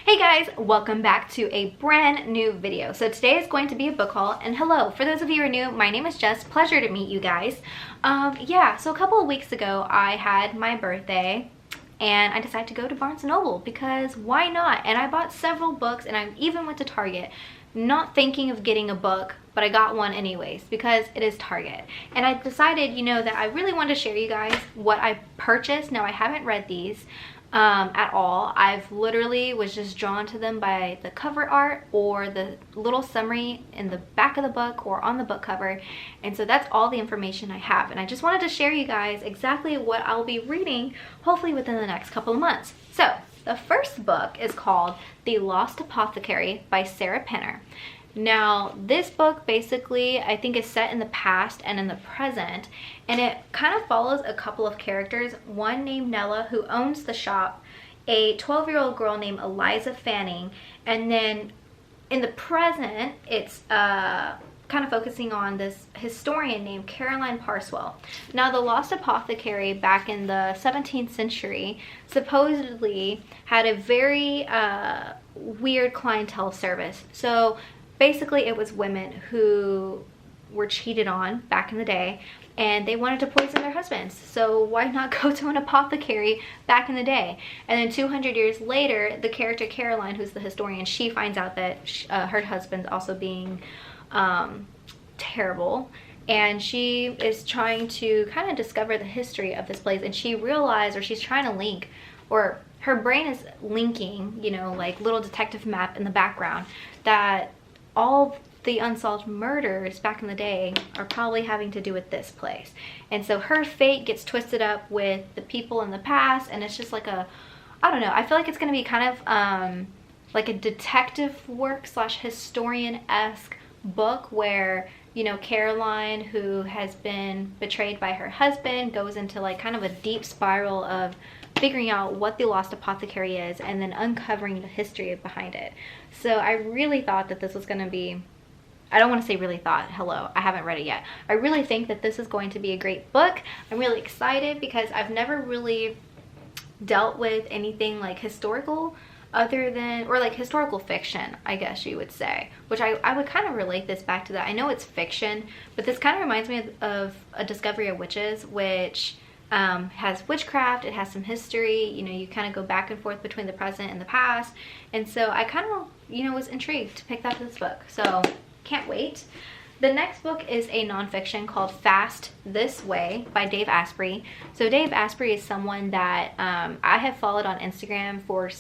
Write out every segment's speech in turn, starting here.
Hey guys, welcome back to a brand new video. So today is going to be a book haul, and hello, for those of you who are new, my name is Jess. Pleasure to meet you guys. So a couple of weeks ago I had my birthday and I decided to go to Barnes & Noble because why not? And I bought several books and I even went to Target, not thinking of getting a book, but I got one anyways because it is Target. And I decided, that I really wanted to share you guys what I purchased. Now I haven't read these at all. I've literally was just drawn to them by the cover art or the little summary in the back of the book or on the book cover, and so that's all the information I have, and I just wanted to share you guys exactly what I'll be reading hopefully within the next couple of months. So the first book is called The Lost Apothecary by Sarah Penner. Now this book basically I think is set in the past and in the present, and it kind of follows a couple of characters, one named Nella who owns the shop, a 12-year-old girl named Eliza Fanning, and then in the present it's kind of focusing on this historian named Caroline Parswell. Now the Lost Apothecary back in the 17th century supposedly had a very weird clientele service. So basically it was women who were cheated on back in the day and they wanted to poison their husbands, so why not go to an apothecary back in the day? And then 200 years later, the character Caroline, who's the historian, she finds out that her husband's also being terrible, and she is trying to kind of discover the history of this place, and she realized, or she's trying to link, or her brain is linking, like little detective map in the background, that all the unsolved murders back in the day are probably having to do with this place. And so her fate gets twisted up with the people in the past, and it's just like I don't know, I feel like it's going to be kind of like a detective work slash historian-esque book where, Caroline, who has been betrayed by her husband, goes into like kind of a deep spiral of figuring out what the Lost Apothecary is and then uncovering the history behind it. So I really thought that this was going to be, I don't want to say really thought, hello, I haven't read it yet. I really think that this is going to be a great book. I'm really excited because I've never really dealt with anything like historical other than, or like historical fiction, I guess you would say, which I would kind of relate this back to that. I know it's fiction, but this kind of reminds me of A Discovery of Witches, which has witchcraft, it has some history, you kind of go back and forth between the present and the past, and so I kind of, was intrigued to pick up this book, so can't wait. The next book is a nonfiction called Fast This Way by Dave Asprey. So Dave Asprey is someone that I have followed on Instagram for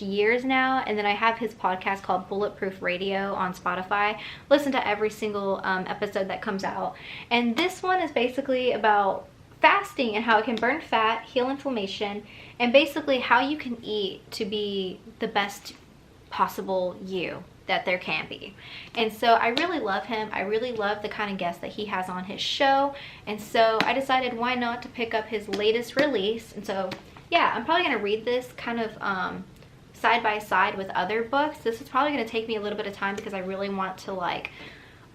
years now, and then I have his podcast called Bulletproof Radio on Spotify. Listen to every single episode that comes out, and this one is basically about fasting and how it can burn fat, heal inflammation, and basically how you can eat to be the best possible you that there can be. And so I really love him. I really love the kind of guests that he has on his show, and so I decided why not to pick up his latest release. And so yeah, I'm probably going to read this kind of side by side with other books. This is probably going to take me a little bit of time because I really want to like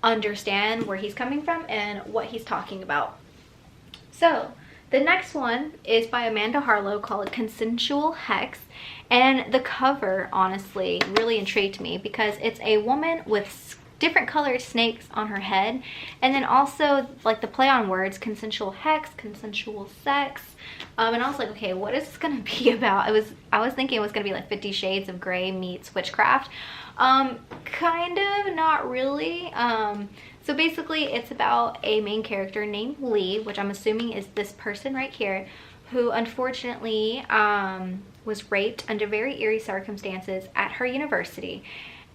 understand where he's coming from and what he's talking about. So the next one is by Amanda Harlow called Consensual Hex, and the cover honestly really intrigued me because it's a woman with different colored snakes on her head, and then also like the play on words, consensual hex, consensual sex, and I was like, okay, what is this gonna be about? I was thinking it was gonna be like 50 Shades of Grey meets witchcraft. Kind of, not really. So basically it's about a main character named Lee, which I'm assuming is this person right here, who unfortunately was raped under very eerie circumstances at her university.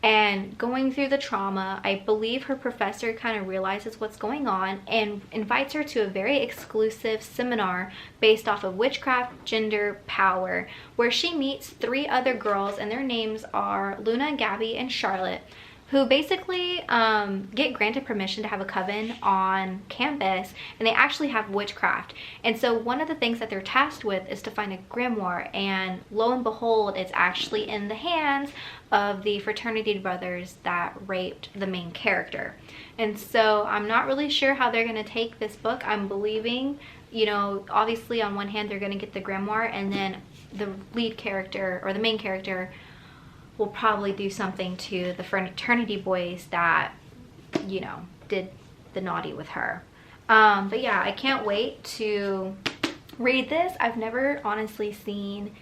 And going through the trauma, I believe her professor kind of realizes what's going on and invites her to a very exclusive seminar based off of witchcraft, gender, power, where she meets 3 other girls, and their names are Luna, Gabby, and Charlotte, who basically get granted permission to have a coven on campus, and they actually have witchcraft. And so one of the things that they're tasked with is to find a grimoire, and lo and behold, it's actually in the hands of the fraternity brothers that raped the main character. And so I'm not really sure how they're going to take this book. I'm believing, obviously on one hand they're going to get the grimoire, and then the lead character, or the main character, will probably do something to the fraternity boys that, you know, did the naughty with her. But yeah, I can't wait to read this. I've never honestly seen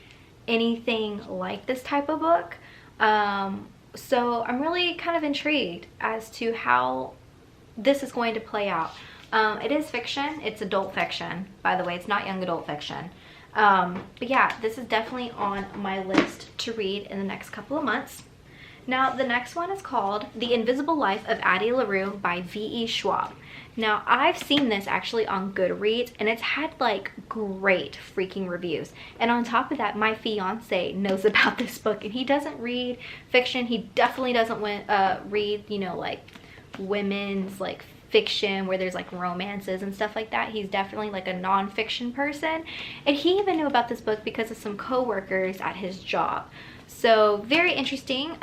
anything like this type of book. So I'm really kind of intrigued as to how this is going to play out. It is fiction. It's adult fiction, by the way. It's not young adult fiction. But yeah, this is definitely on my list to read in the next couple of months. Now, the next one is called The Invisible Life of Addie LaRue by V.E. Schwab. Now, I've seen this actually on Goodreads, and it's had like great freaking reviews. And on top of that, my fiance knows about this book, and he doesn't read fiction. He definitely doesn't read, you know, like women's like fiction where there's like romances and stuff like that. He's definitely like a non-fiction person, and he even knew about this book because of some co-workers at his job. So very interesting.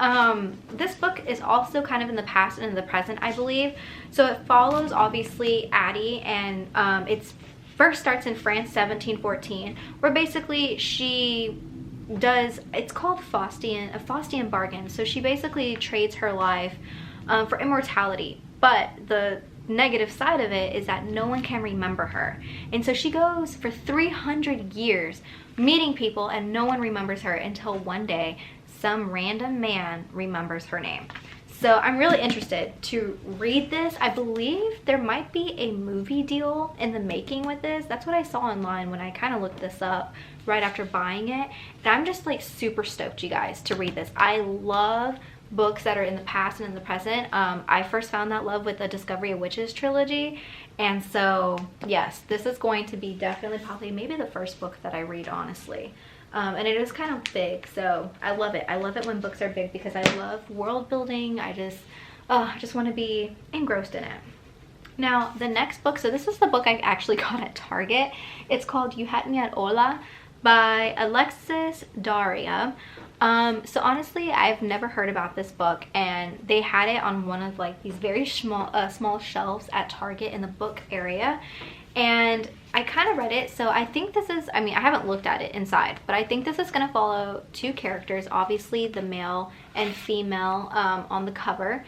This book is also kind of in the past and in the present, I believe. So it follows obviously Addie, and it first starts in France 1714, where basically she does, it's called a Faustian bargain. So she basically trades her life for immortality, but the negative side of it is that no one can remember her, and so she goes for 300 years meeting people, and no one remembers her until one day some random man remembers her name. So I'm really interested to read this. I believe there might be a movie deal in the making with this. That's what I saw online when I kind of looked this up right after buying it, and I'm just like super stoked, you guys, to read this. I love books that are in the past and in the present. I first found that love with the Discovery of Witches trilogy, and so yes, this is going to be definitely probably maybe the first book that I read, honestly. And it is kind of big, so I love it. I love it when books are big because I love world building. I just want to be engrossed in it. Now, the next book, so this is the book I actually got at Target. It's called You Had Me at Hola by Alexis Daria. So honestly, I've never heard about this book, and they had it on one of like these very small shelves at Target in the book area, and I kind of read it. So I think this is, I mean, I haven't looked at it inside, but I think this is going to follow two characters, obviously the male and female on the cover,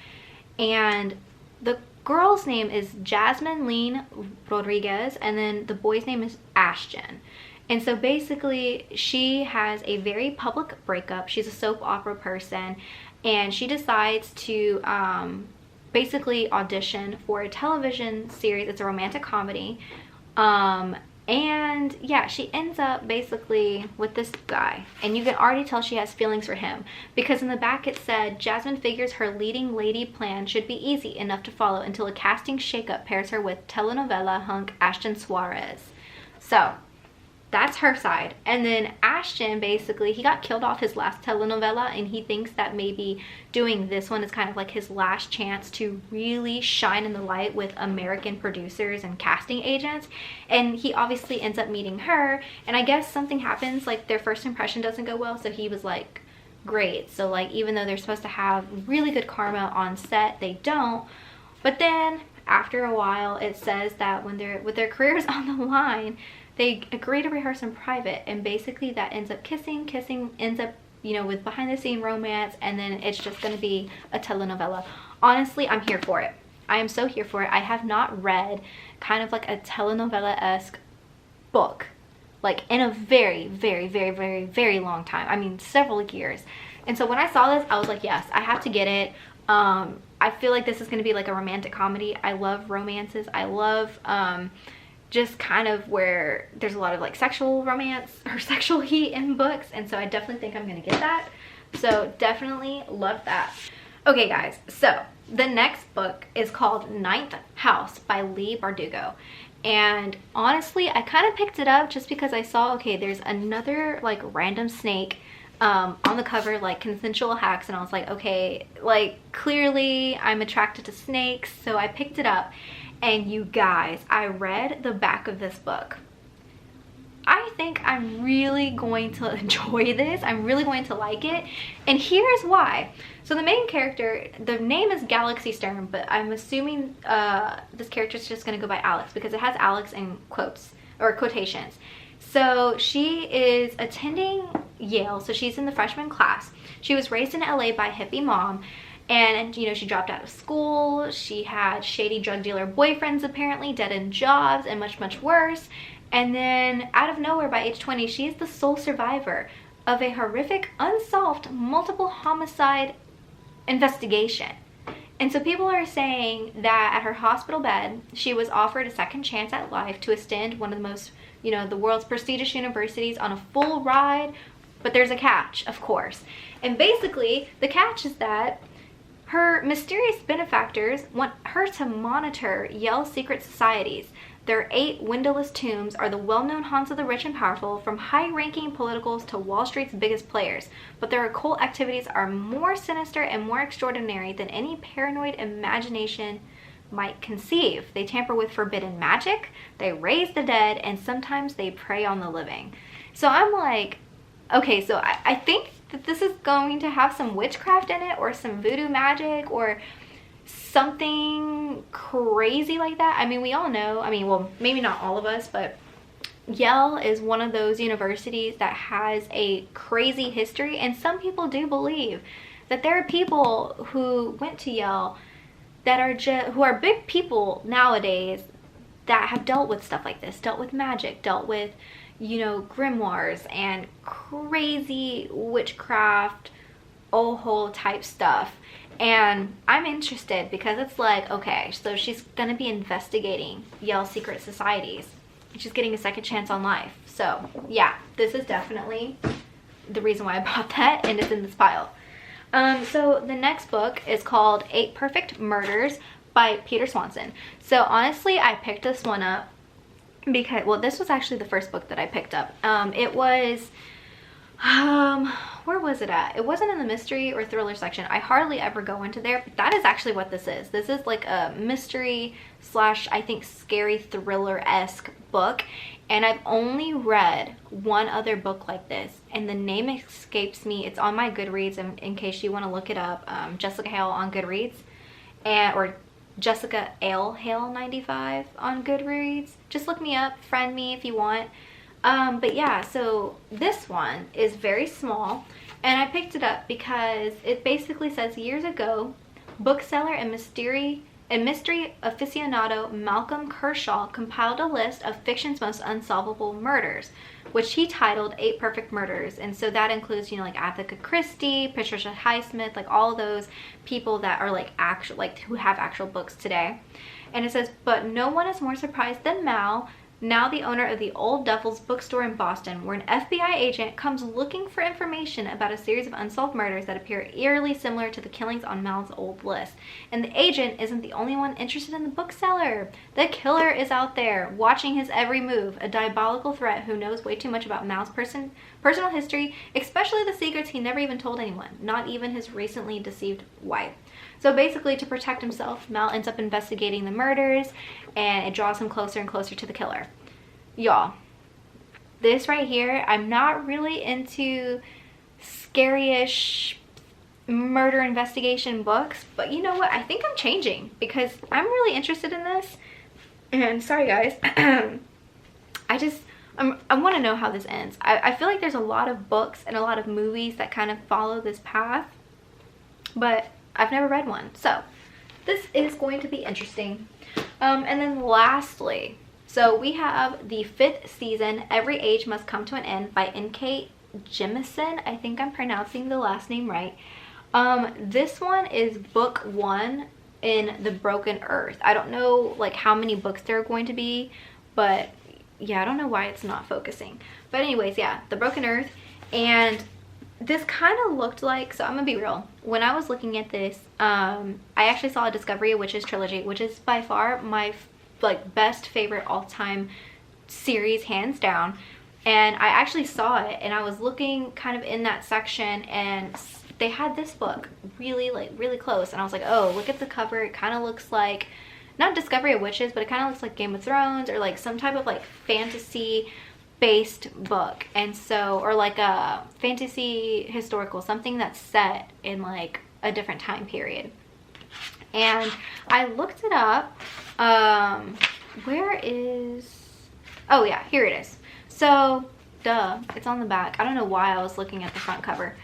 and the girl's name is Jasmine Lean Rodriguez, and then the boy's name is Ashton. And so basically she has a very public breakup. She's a soap opera person, and she decides to basically audition for a television series. It's a romantic comedy. And yeah, she ends up basically with this guy, and you can already tell she has feelings for him because in the back it said, Jasmine figures her leading lady plan should be easy enough to follow until a casting shakeup pairs her with telenovela hunk Ashton Suarez. So that's her side. And then Ashton, basically, he got killed off his last telenovela, and he thinks that maybe doing this one is kind of like his last chance to really shine in the light with American producers and casting agents. And he obviously ends up meeting her, and I guess something happens, like their first impression doesn't go well, so he was like, great. So like, even though they're supposed to have really good karma on set, they don't. But then after a while, it says that when they're with their careers on the line, they agree to rehearse in private, and basically that ends up kissing ends up, you know, with behind the scene romance, and then it's just going to be a telenovela. Honestly, I'm here for it. I am so here for it. I have not read kind of like a telenovela-esque book like in a very, very, very, very, very long time. I mean, several years. And so when I saw this, I was like, yes, I have to get it. I feel like this is going to be like a romantic comedy. I love romances. I love just kind of where there's a lot of like sexual romance or sexual heat in books, and so I definitely think I'm gonna get that. So definitely love that. Okay guys, so the next book is called Ninth House by Leigh Bardugo, and honestly I kind of picked it up just because I saw, okay, there's another like random snake on the cover, like consensual hacks, and I was like, okay, like clearly I'm attracted to snakes, so I picked it up. And you guys, I read the back of this book. I think I'm really going to enjoy this. I'm really going to like it. And here's why. So the main character, the name is Galaxy Stern, but I'm assuming this character is just going to go by Alex because it has Alex in quotes or quotations. So she is attending Yale, so she's in the freshman class. She was raised in LA by a hippie mom, and you know, she dropped out of school. She had shady drug dealer boyfriends, apparently, dead-end jobs, and much, much worse. And then out of nowhere, by age 20, she is the sole survivor of a horrific, unsolved, multiple homicide investigation. And so people are saying that at her hospital bed, she was offered a second chance at life to attend one of the most, you know, the world's prestigious universities on a full ride. But there's a catch, of course. And basically, the catch is that her mysterious benefactors want her to monitor Yale's secret societies. Their 8 windowless tombs are the well-known haunts of the rich and powerful, from high-ranking politicals to Wall Street's biggest players. But their occult activities are more sinister and more extraordinary than any paranoid imagination might conceive. They tamper with forbidden magic, they raise the dead, and sometimes they prey on the living. So I'm like, okay, so I think that this is going to have some witchcraft in it, or some voodoo magic, or something crazy like that. I mean, we all know, I mean, well, maybe not all of us, but Yale is one of those universities that has a crazy history, and some people do believe that there are people who went to Yale that are who are big people nowadays that have dealt with stuff like this, dealt with magic, dealt with, you know, grimoires and crazy witchcraft, whole type stuff. And I'm interested because it's like, okay, so she's gonna be investigating Yale's secret societies. She's getting a second chance on life. So yeah, this is definitely the reason why I bought that, and it's in this pile. So the next book is called 8 Perfect Murders by Peter Swanson. So honestly, I picked this one up because, well, this was actually the first book that I picked up. It was, where was it at? It wasn't in the mystery or thriller section. I hardly ever go into there, but that is actually what this is. This is like a mystery slash, I think, scary thriller-esque book. And I've only read one other book like this, and the name escapes me. It's on my Goodreads, in case you want to look it up. Jessica Hale on Goodreads, or Jessica Hale 95 on Goodreads. Just look me up, friend me if you want. But yeah, so this one is very small, and I picked it up because it basically says, years ago, bookseller and mystery aficionado Malcolm Kershaw compiled a list of fiction's most unsolvable murders, which he titled 8 Perfect Murders. And so that includes, you know, like Agatha Christie, Patricia Highsmith, like all those people that are like actual, like who have actual books today. And it says, but no one is more surprised than Mal, now the owner of the Old Devil's bookstore in Boston, where an FBI agent comes looking for information about a series of unsolved murders that appear eerily similar to the killings on Mal's old list. And the agent isn't the only one interested in the bookseller. The killer is out there, watching his every move, a diabolical threat who knows way too much about Mal's personal history, especially the secrets he never even told anyone, not even his recently deceived wife. So basically, to protect himself, Mal ends up investigating the murders, and it draws him closer and closer to the killer. Y'all, this right here, I'm not really into scary-ish murder investigation books, but you know what? I think I'm changing because I'm really interested in this. And sorry guys, I want to know how this ends. I feel like there's a lot of books and a lot of movies that kind of follow this path, but I've never read one, so this is going to be interesting. And then lastly, so we have the 5th season, Every Age Must Come to an End by N.K. Jemisin. I think I'm pronouncing the last name right. This one is book 1 in The Broken Earth. I don't know like how many books there are going to be, but yeah, I don't know why it's not focusing. But anyways, yeah, The Broken Earth. And this kind of looked like, so I'm gonna be real, when I was looking at this, I actually saw a Discovery of Witches trilogy, which is by far my like best favorite all-time series, hands down. And I actually saw it, and I was looking kind of in that section, and they had this book really close, and I was like, oh, look at the cover. It kind of looks like, not Discovery of Witches, but it kind of looks like Game of Thrones, or like some type of like fantasy based book. And so, or like a fantasy historical, something that's set in like a different time period. And I looked it up. Where is, oh yeah, here it is. So Duh, it's on the back. I don't know why I was looking at the front cover.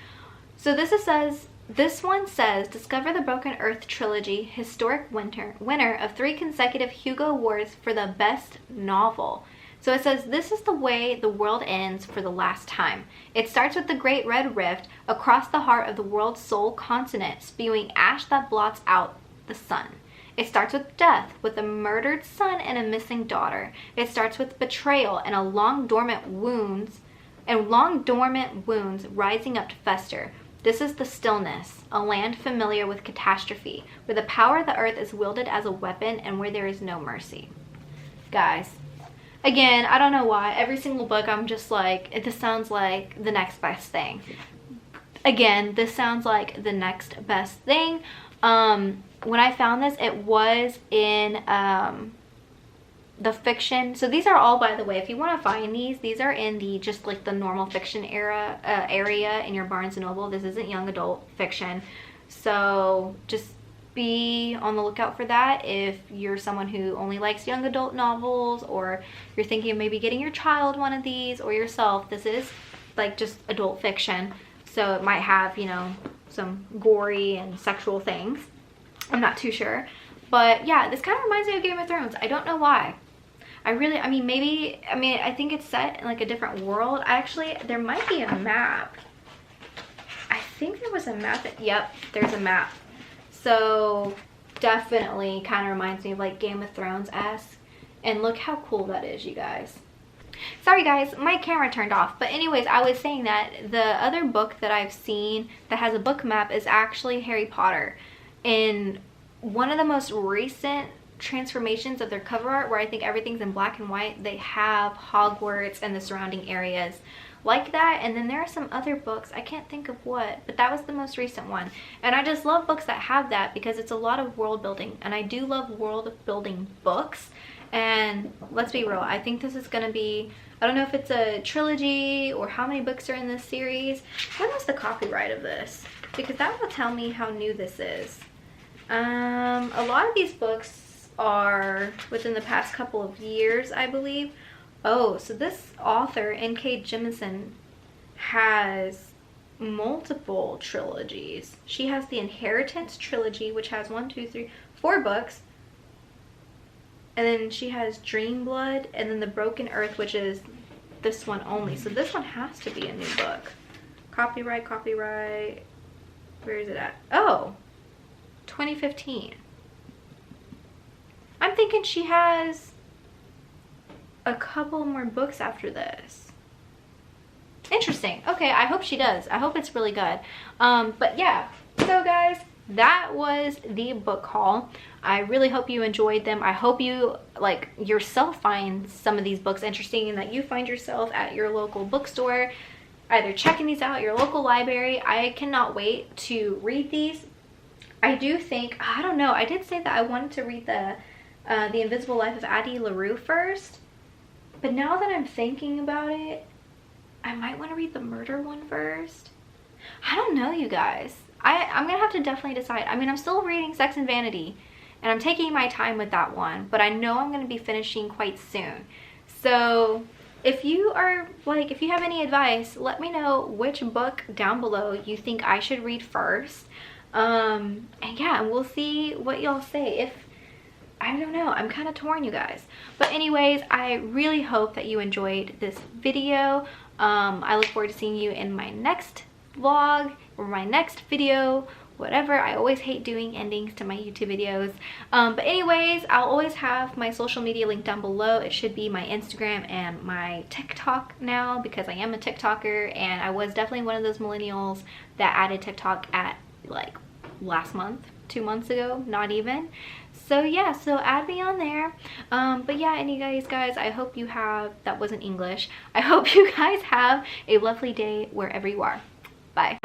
So this one says, discover the Broken Earth trilogy, historic winner of 3 consecutive Hugo Awards for the best novel. So it says, this is the way the world ends for the last time. It starts with the Great Red Rift across the heart of the world's sole continent, spewing ash that blots out the sun. It starts with death, with a murdered son and a missing daughter. It starts with betrayal and long dormant wounds rising up to fester. This is the stillness, a land familiar with catastrophe, where the power of the earth is wielded as a weapon and where there is no mercy. Guys, again, I don't know why. Every single book, I'm just like, this sounds like the next best thing. Again, this sounds like the next best thing. When I found this, it was in the fiction. So these are all, by the way, if you want to find these are in the just like the normal fiction area in your Barnes & Noble. This isn't young adult fiction. So just be on the lookout for that if you're someone who only likes young adult novels, or you're thinking of maybe getting your child one of these, or yourself. This is like just adult fiction, so it might have, you know, some gory and sexual things. I'm not too sure, but yeah, this kind of reminds me of Game of Thrones. I don't know why. I think it's set in like a different world. There might be a map. I think there was a map. Yep, there's a map. So definitely kind of reminds me of like Game of Thrones-esque. And look how cool that is, you guys. Sorry guys, my camera turned off. But anyways, I was saying that the other book that I've seen that has a book map is actually Harry Potter. In one of the most recent transformations of their cover art, where I think everything's in black and white, they have Hogwarts and the surrounding areas like that. And then there are some other books, I can't think of what, but that was the most recent one. And I just love books that have that, because it's a lot of world building, and I do love world building books. And let's be real, I think this is gonna be, I don't know if it's a trilogy or how many books are in this series. When was the copyright of this? Because that will tell me how new this is. A lot of these books are within the past couple of years, I believe. Oh, so this author, N.K. Jemisin, has multiple trilogies. She has the Inheritance trilogy, which has 4 books. And then she has Dreamblood, and then The Broken Earth, which is this one only. So this one has to be a new book. Copyright. Where is it at? Oh, 2015. I'm thinking she has a couple more books after this. Interesting. Okay, I hope she does. I hope it's really good. But yeah, so guys, that was the book haul. I really hope you enjoyed them. I hope you, like, yourself find some of these books interesting, and that you find yourself at your local bookstore either checking these out at your local library. I cannot wait to read these. I do think, I don't know, I did say that I wanted to read the Invisible Life of Addie LaRue first, but now that I'm thinking about it, I might want to read the murder one first. I don't know, you guys. I'm gonna have to definitely decide. I mean, I'm still reading Sex and Vanity, and I'm taking my time with that one, but I know I'm gonna be finishing quite soon. So if you are like, if you have any advice, let me know which book down below you think I should read first. And yeah, we'll see what y'all say. If, I don't know, I'm kind of torn, you guys. But anyways, I really hope that you enjoyed this video. I look forward to seeing you in my next vlog or my next video, whatever. I always hate doing endings to my YouTube videos. But anyways, I'll always have my social media link down below. It should be my Instagram and my TikTok now, because I am a TikToker, and I was definitely one of those millennials that added TikTok at like last month, 2 months ago, not even. So yeah, so add me on there. But yeah, anyways guys, I hope you have, that wasn't English, I hope you guys have a lovely day wherever you are. Bye.